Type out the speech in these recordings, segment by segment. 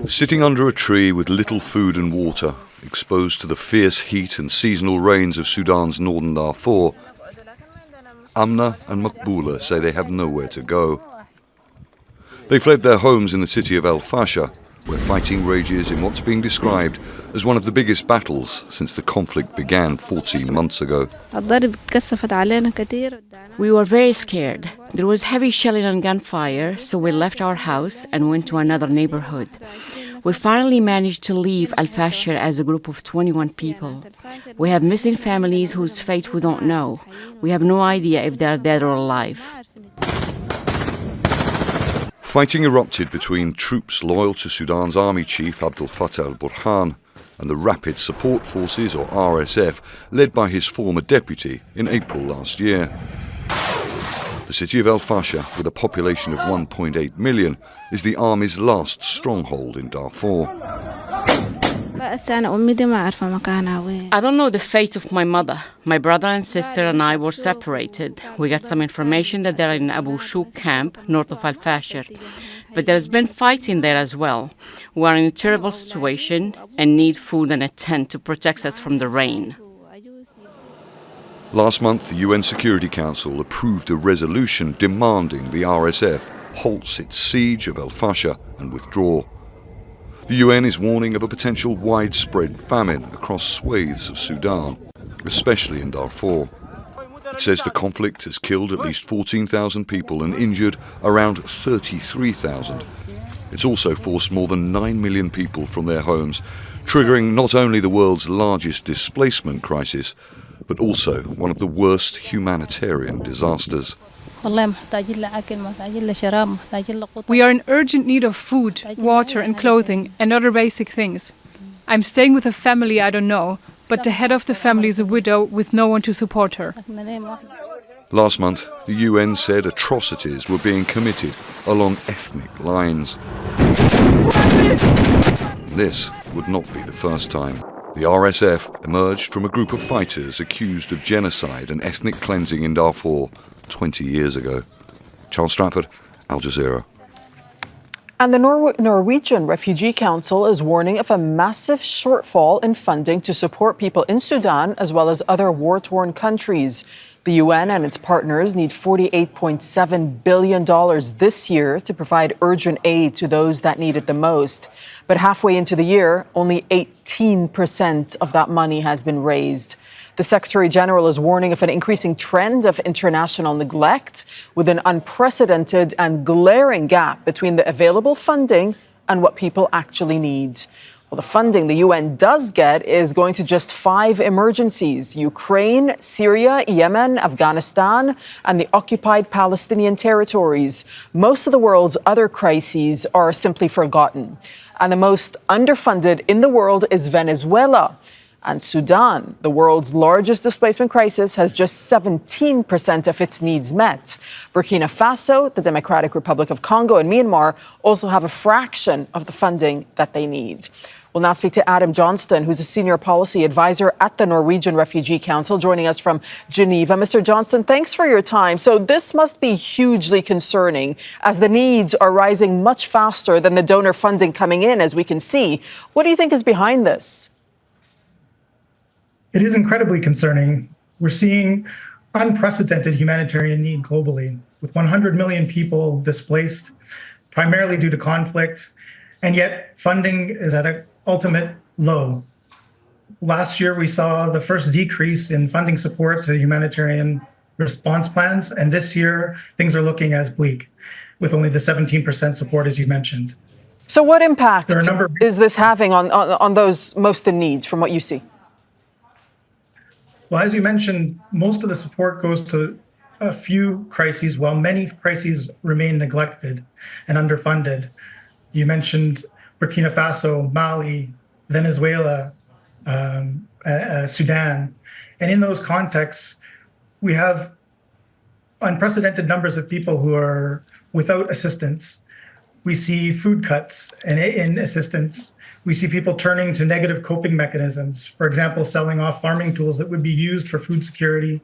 Sitting under a tree with little food and water, exposed to the fierce heat and seasonal rains of Sudan's northern Darfur, Amna and Makbula say they have nowhere to go. They fled their homes in the city of el-Fasher, where fighting rages in what's being described as one of the biggest battles since the conflict began 14 months ago. We were very scared. There was heavy shelling and gunfire, so we left our house and went to another neighborhood. We finally managed to leave el-Fasher as a group of 21 people. We have missing families whose fate we don't know. We have no idea if they are dead or alive. Fighting erupted between troops loyal to Sudan's army chief Abdel Fattah al-Burhan and the Rapid Support Forces, or RSF, led by his former deputy in April last year. The city of el-Fasher, with a population of 1.8 million, is the army's last stronghold in Darfur. I don't know the fate of my mother. My brother and sister and I were separated. We got some information that they're in Abu Shuk camp, north of el-Fasher. But there's been fighting there as well. We are in a terrible situation and need food and a tent to protect us from the rain. Last month, the UN Security Council approved a resolution demanding the RSF halts its siege of el-Fasher and withdraw. The UN is warning of a potential widespread famine across swathes of Sudan, especially in Darfur. It says the conflict has killed at least 14,000 people and injured around 33,000. It's also forced more than 9 million people from their homes, triggering not only the world's largest displacement crisis, but also one of the worst humanitarian disasters. We are in urgent need of food, water and clothing and other basic things. I'm staying with a family I don't know, but the head of the family is a widow with no one to support her. Last month, the UN said atrocities were being committed along ethnic lines. This would not be the first time. The RSF emerged from a group of fighters accused of genocide and ethnic cleansing in Darfur 20 years ago. Charles Stratford, Al Jazeera. And the Norwegian Refugee Council is warning of a massive shortfall in funding to support people in Sudan as well as other war-torn countries. The UN and its partners need $48.7 billion this year to provide urgent aid to those that need it the most. But halfway into the year, only 18% of that money has been raised. The Secretary General is warning of an increasing trend of international neglect, with an unprecedented and glaring gap between the available funding and what people actually need. Well, the funding the UN does get is going to just 5 emergencies: Ukraine, Syria, Yemen, Afghanistan, and the occupied Palestinian territories. Most of the world's other crises are simply forgotten. And the most underfunded in the world is Venezuela. And Sudan, the world's largest displacement crisis, has just 17% of its needs met. Burkina Faso, the Democratic Republic of Congo, and Myanmar also have a fraction of the funding that they need. We'll now speak to Adam Johnston, who's a senior policy advisor at the Norwegian Refugee Council, joining us from Geneva. Mr. Johnston, thanks for your time. So this must be hugely concerning as the needs are rising much faster than the donor funding coming in, as we can see. What do you think is behind this? It is incredibly concerning. We're seeing unprecedented humanitarian need globally, with 100 million people displaced, primarily due to conflict, and yet funding is at an ultimate low. Last year, we saw the first decrease in funding support to humanitarian response plans, and this year, things are looking as bleak, with only the 17% support, as you mentioned. So what impact is this having on those most in need, from what you see? Well, as you mentioned, most of the support goes to a few crises, while many crises remain neglected and underfunded. You mentioned Burkina Faso, Mali, Venezuela, Sudan. And in those contexts, we have unprecedented numbers of people who are without assistance. We see food cuts in assistance. We see people turning to negative coping mechanisms, for example, selling off farming tools that would be used for food security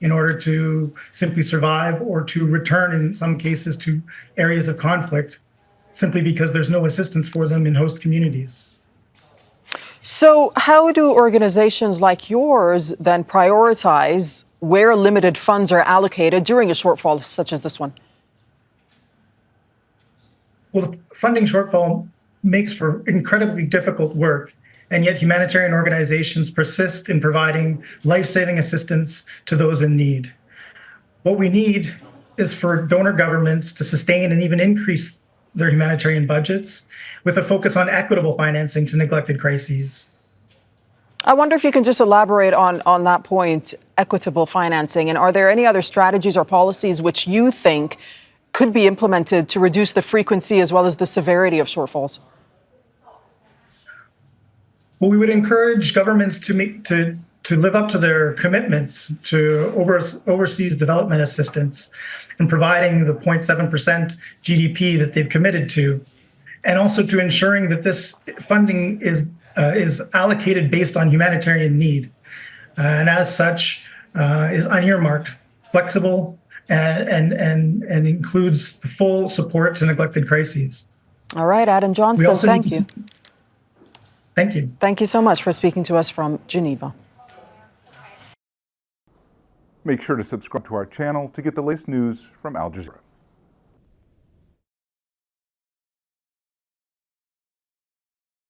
in order to simply survive or to return, in some cases, to areas of conflict. simply because there's no assistance for them in host communities. So, how do organizations like yours then prioritize where limited funds are allocated during a shortfall such as this one? Well, the funding shortfall makes for incredibly difficult work, and yet humanitarian organizations persist in providing life-saving assistance to those in need. What we need is for donor governments to sustain and even increase their humanitarian budgets with a focus on equitable financing to neglected crises. I wonder if you can just elaborate on that point, equitable financing, and are there any other strategies or policies which you think could be implemented to reduce the frequency as well as the severity of shortfalls? Well, we would encourage governments to live up to their commitments to overseas development assistance and providing the 0.7% GDP that they've committed to, and also to ensuring that this funding is allocated based on humanitarian need, and as such is unearmarked, flexible, and includes the full support to neglected crises. All right, Adam Johnston, thank you. Thank you. Thank you so much for speaking to us from Geneva. Make sure to subscribe to our channel to get the latest news from Al Jazeera.